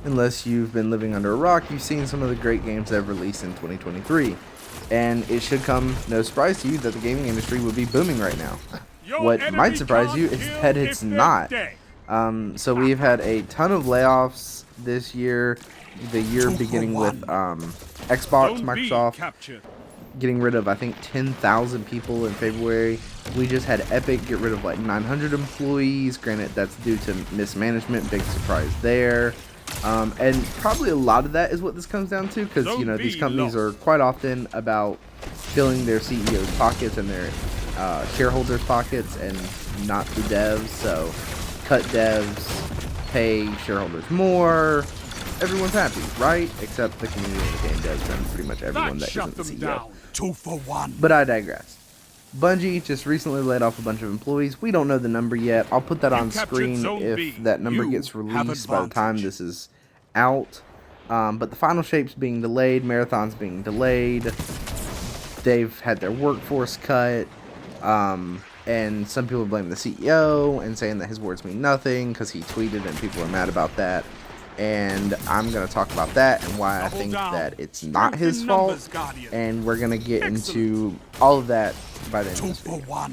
Unless you've been living under a rock, you've seen some of the great games that have released in 2023. And it should come no surprise to you that the gaming industry would be booming right now. What might surprise you is that it's not. So we've had a ton of layoffs this year. The year beginning with Xbox, Microsoft getting rid of, I think, 10,000 people in February. We just had Epic get rid of like 900 employees. Granted, that's due to mismanagement. Big surprise there. And probably a lot of that is what this comes down to, because you know these companies are quite often about filling their CEOs' pockets and their shareholders' pockets, and not the devs. So cut devs, pay shareholders more. Everyone's happy, right? Except the community of the game devs and pretty much everyone that isn't the CEO. 2 for 1. But I digress. Bungie just recently laid off a bunch of employees. We don't know the number yet. I'll put that on screen if that number gets released by the time this is out. But the final shape's being delayed. Marathon's being delayed. They've had their workforce cut. And some people blame the CEO and saying that his words mean nothing because he tweeted and people are mad about that. And I'm going to talk about that and why I think that it's not his fault. And we're going to get into all of that by the end of this video.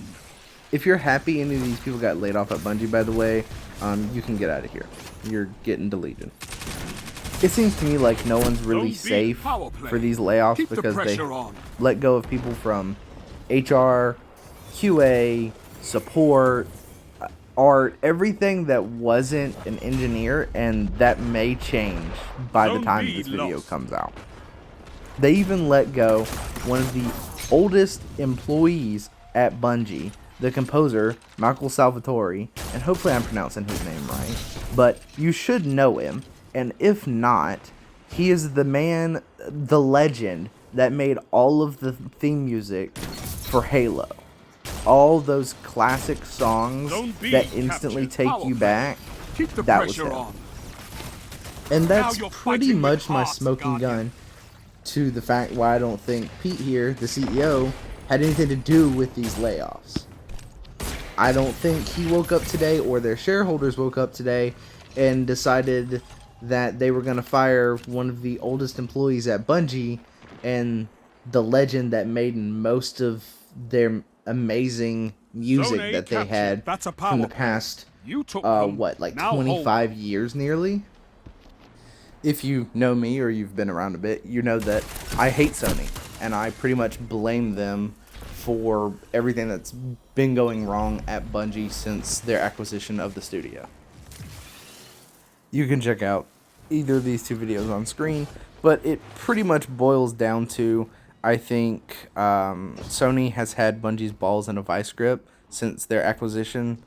If you're happy any of these people got laid off at Bungie, by the way, you can get out of here. You're getting deleted. It seems to me like no one's really safe for these layoffs because they let go of people from HR, QA, support, art, everything that wasn't an engineer, and that may change by the time this video comes out. They even let go one of the oldest employees at Bungie, the composer, Michael Salvatore, and hopefully I'm pronouncing his name right, but you should know him, and if not, he is the man, the legend, that made all of the theme music for Halo. All those classic songs that instantly take you back, that was him. And that's pretty much my smoking gun to the fact why I don't think Pete here, the CEO, had anything to do with these layoffs. I don't think he woke up today or their shareholders woke up today and decided that they were going to fire one of the oldest employees at Bungie and the legend that made most of their amazing music that they had from the past, like 25 years nearly. If you know me or you've been around a bit, you know that I hate Sony, and I pretty much blame them for everything that's been going wrong at Bungie since their acquisition of the studio. You can check out either of these two videos on screen, but it pretty much boils down to, I think Sony has had Bungie's balls in a vice grip since their acquisition,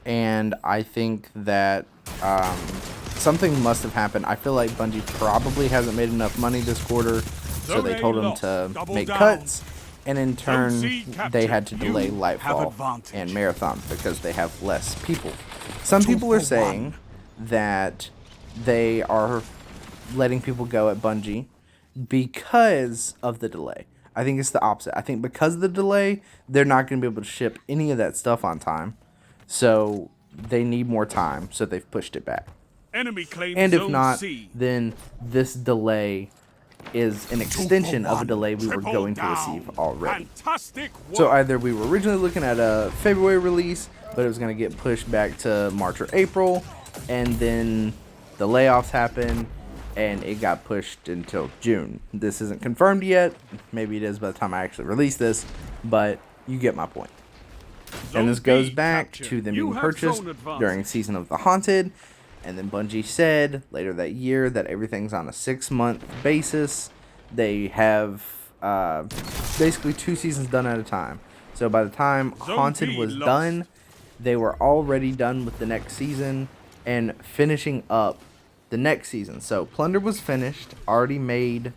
and I think that something must have happened. I feel like Bungie probably hasn't made enough money this quarter, so they told them to make cuts, and in turn they had to delay Lightfall and Marathon because they have less people. Some people are saying that they are letting people go at Bungie because of the delay. I think it's the opposite. I think because of the delay, they're not going to be able to ship any of that stuff on time. So they need more time, so they've pushed it back. And if not, then this delay is an extension of a delay we were going to receive already. So either we were originally looking at a February release, but it was going to get pushed back to March or April, and then the layoffs happened, and it got pushed until June. This isn't confirmed yet. Maybe it is by the time I actually release this, but you get my point. And this goes back to them being purchased during Season of the Haunted, and then Bungie said later that year that everything's on a 6-month basis. They have basically 2 seasons done at a time. So by the time Haunted was done, they were already done with the next season and finishing up the next season. So Plunder was finished, already made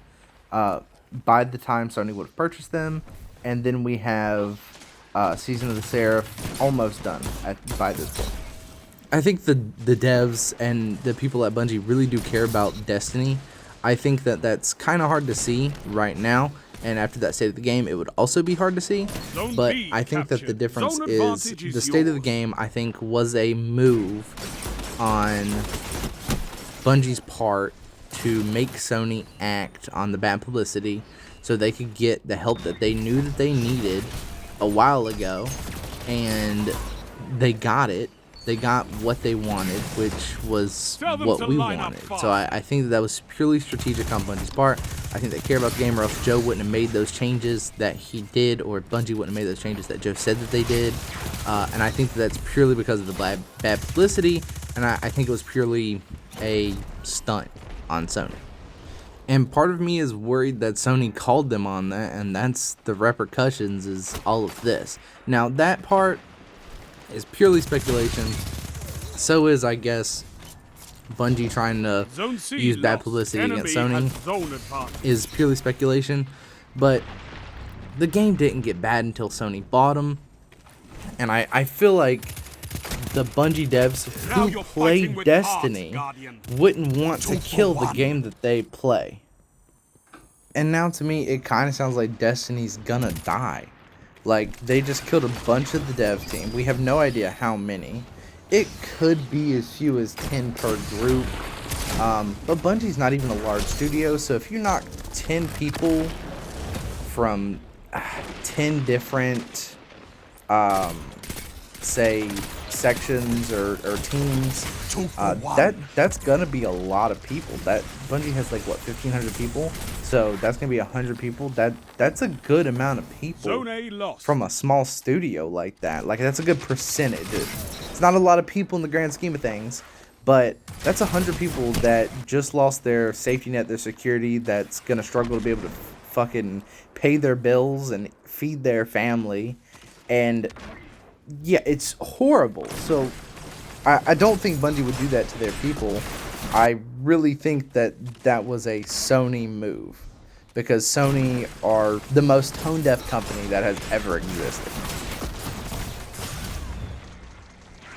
by the time Sony would have purchased them, and then we have Season of the Seraph almost done by this point. I think the devs and the people at Bungie really do care about Destiny. I think that that's kind of hard to see right now, and after that state of the game, it would also be hard to see. But I think that the difference is the state of the game, I think, was a move on Bungie's part to make Sony act on the bad publicity so they could get the help that they knew that they needed a while ago, and they got it. They got what they wanted, which was what we wanted. So I think that was purely strategic on Bungie's part. I think they care about the game, or else Joe wouldn't have made those changes that he did, or Bungie wouldn't have made those changes that Joe said that they did. And I think that's purely because of the bad publicity, and I think it was purely a stunt on Sony. And part of me is worried that Sony called them on that, and that's the repercussions is all of this. Now, that part is purely speculation. So is, I guess, Bungie trying to use bad publicity against Sony is purely speculation. But the game didn't get bad until Sony bought them. And I feel like the Bungie devs who play Destiny wouldn't want to kill the game that they play. And now to me, it kind of sounds like Destiny's gonna die. Like, they just killed a bunch of the dev team. We have no idea how many. It could be as few as 10 per group. But Bungie's not even a large studio, so if you knock 10 people from 10 different, say, sections or teams, that's gonna be a lot of people. That Bungie has like what, 1,500 people, so that's gonna be 100 people. That's a good amount of people from a small studio like that. Like, that's a good percentage. It's not a lot of people in the grand scheme of things, but that's 100 people that just lost their safety net, their security, that's gonna struggle to be able to fucking pay their bills and feed their family. And yeah, it's horrible. So I don't think Bungie would do that to their people. I really think that was a Sony move, because Sony are the most tone-deaf company that has ever existed.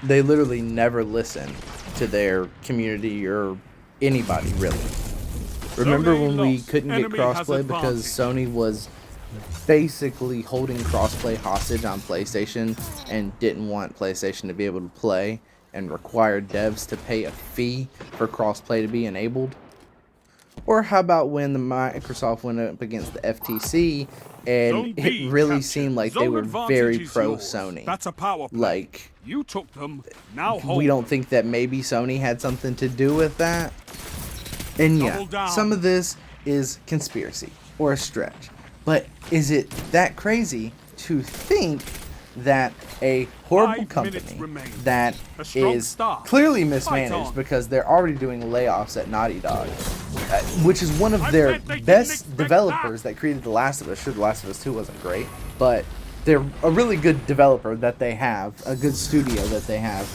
They literally never listen to their community or anybody, really. Remember when we couldn't get crossplay because Sony was basically holding crossplay hostage on PlayStation and didn't want PlayStation to be able to play and required devs to pay a fee for crossplay to be enabled? Or how about when the Microsoft went up against the FTC and it really seemed like they were very pro Sony? That's a power play. Like, you took them, now hold we don't think that maybe Sony had something to do with that. And yeah, some of this is conspiracy or a stretch. But is it that crazy to think that a horrible company that is clearly mismanaged, because they're already doing layoffs at Naughty Dog, which is one of their best developers that created The Last of Us? Sure, The Last of Us 2 wasn't great, but they're a really good developer that they have, a good studio that they have.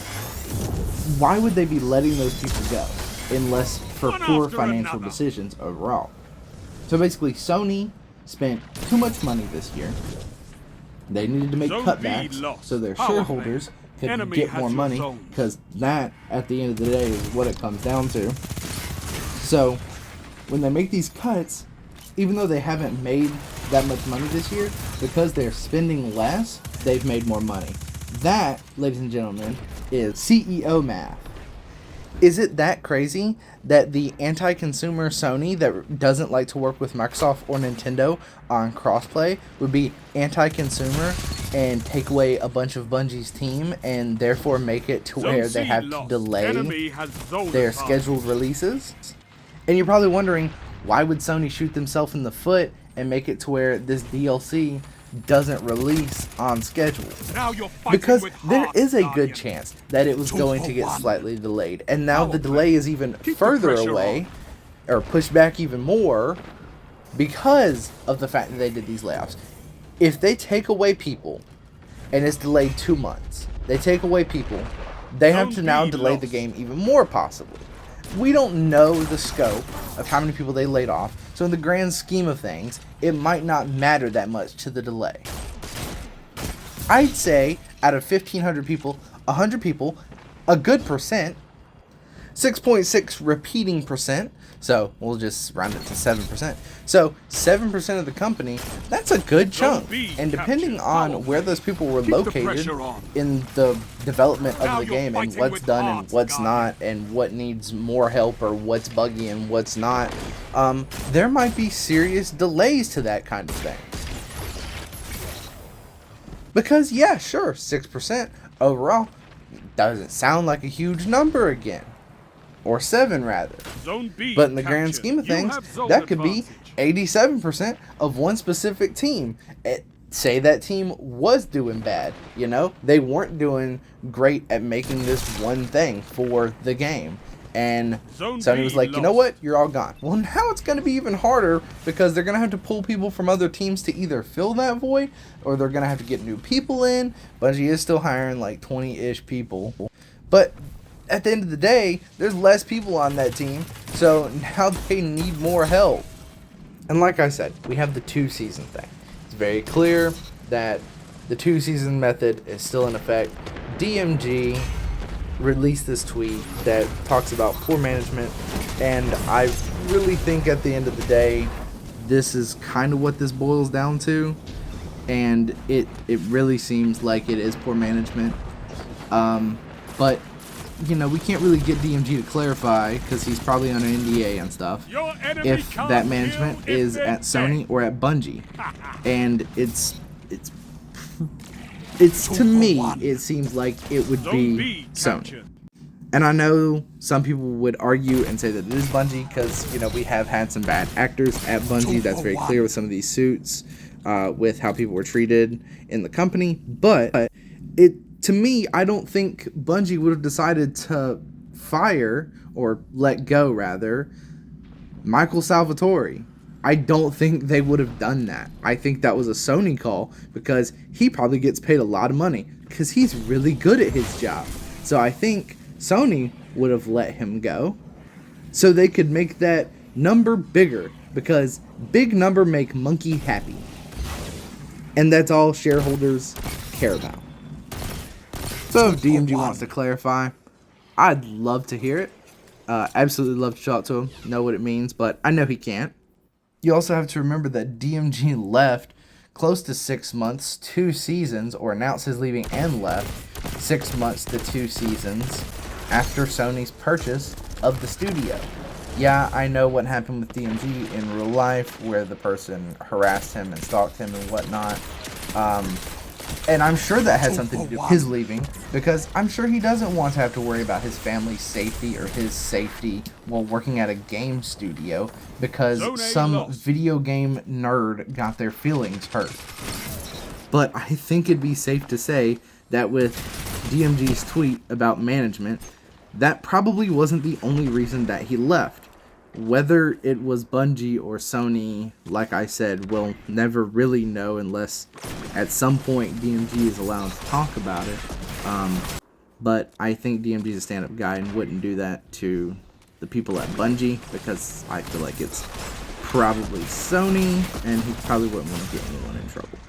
Why would they be letting those people go unless for poor financial decisions overall? So basically, Sony spent too much money this year. They needed to make cutbacks so their shareholders could get more money, because that, at the end of the day, is what it comes down to. So when they make these cuts, even though they haven't made that much money this year, because they're spending less, they've made more money. That, ladies and gentlemen, is CEO math. Is it that crazy that the anti-consumer Sony that doesn't like to work with Microsoft or Nintendo on crossplay would be anti-consumer and take away a bunch of Bungie's team and therefore make it to where they have to delay their scheduled releases? And you're probably wondering, why would Sony shoot themselves in the foot and make it to where this DLC doesn't release on schedule? Because there is a good chance that it was going to get slightly delayed, and now the delay is even further away, or pushed back even more, because of the fact that they did these layoffs. If they take away people and it's delayed 2 months, they take away people, they have to now delay the game even more, possibly. We don't know the scope of how many people they laid off, so in the grand scheme of things, it might not matter that much to the delay. I'd say out of 1,500 people, 100 people, a good percent, 6.6 repeating percent. So we'll just round it to 7%. So 7% of the company, that's a good chunk. And depending on where those people were located in the development of the game and what's done and what's not and what needs more help or what's buggy and what's not, there might be serious delays to that kind of thing. Because yeah, sure, 6% overall doesn't sound like a huge number again. Or 7 rather. But in the grand scheme of things, that could be 87% of one specific team. Say that team was doing bad, you know? They weren't doing great at making this one thing for the game. And Sony was like, you know what? You're all gone. Well, now it's going to be even harder because they're going to have to pull people from other teams to either fill that void or they're going to have to get new people in. Bungie is still hiring like 20-ish people. But at the end of the day, there's less people on that team, so now they need more help. And like I said, we have the 2-season thing. It's very clear that the 2-season method is still in effect. DMG released this tweet that talks about poor management, and I really think at the end of the day, this is kind of what this boils down to, and it really seems like it is poor management. But you know, we can't really get DMG to clarify because he's probably on an NDA and stuff if that management is at Sony or at Bungie. And it's to me, it seems like it would be Sony. And I know some people would argue and say that it is Bungie because, you know, we have had some bad actors at Bungie. That's very clear with some of these suits, with how people were treated in the company. But to me, I don't think Bungie would have decided to fire, or let go rather, Michael Salvatore. I don't think they would have done that. I think that was a Sony call because he probably gets paid a lot of money because he's really good at his job. So I think Sony would have let him go so they could make that number bigger because big number make monkey happy. And that's all shareholders care about. So if DMG wants to clarify, I'd love to hear it. Absolutely love to talk to him, know what it means, but I know he can't. You also have to remember that DMG left close to 6 months, 2 seasons, or announced his leaving and left 6 months to 2 seasons after Sony's purchase of the studio. Yeah, I know what happened with DMG in real life, where the person harassed him and stalked him and whatnot. And I'm sure that had something to do with his leaving, because I'm sure he doesn't want to have to worry about his family's safety or his safety while working at a game studio because some video game nerd got their feelings hurt. But I think it'd be safe to say that with DMG's tweet about management, that probably wasn't the only reason that he left. Whether it was Bungie or Sony, like I said, we'll never really know unless at some point DMG is allowed to talk about it. But I think DMG is a stand-up guy and wouldn't do that to the people at Bungie because I feel like it's probably Sony and he probably wouldn't want to get anyone in trouble.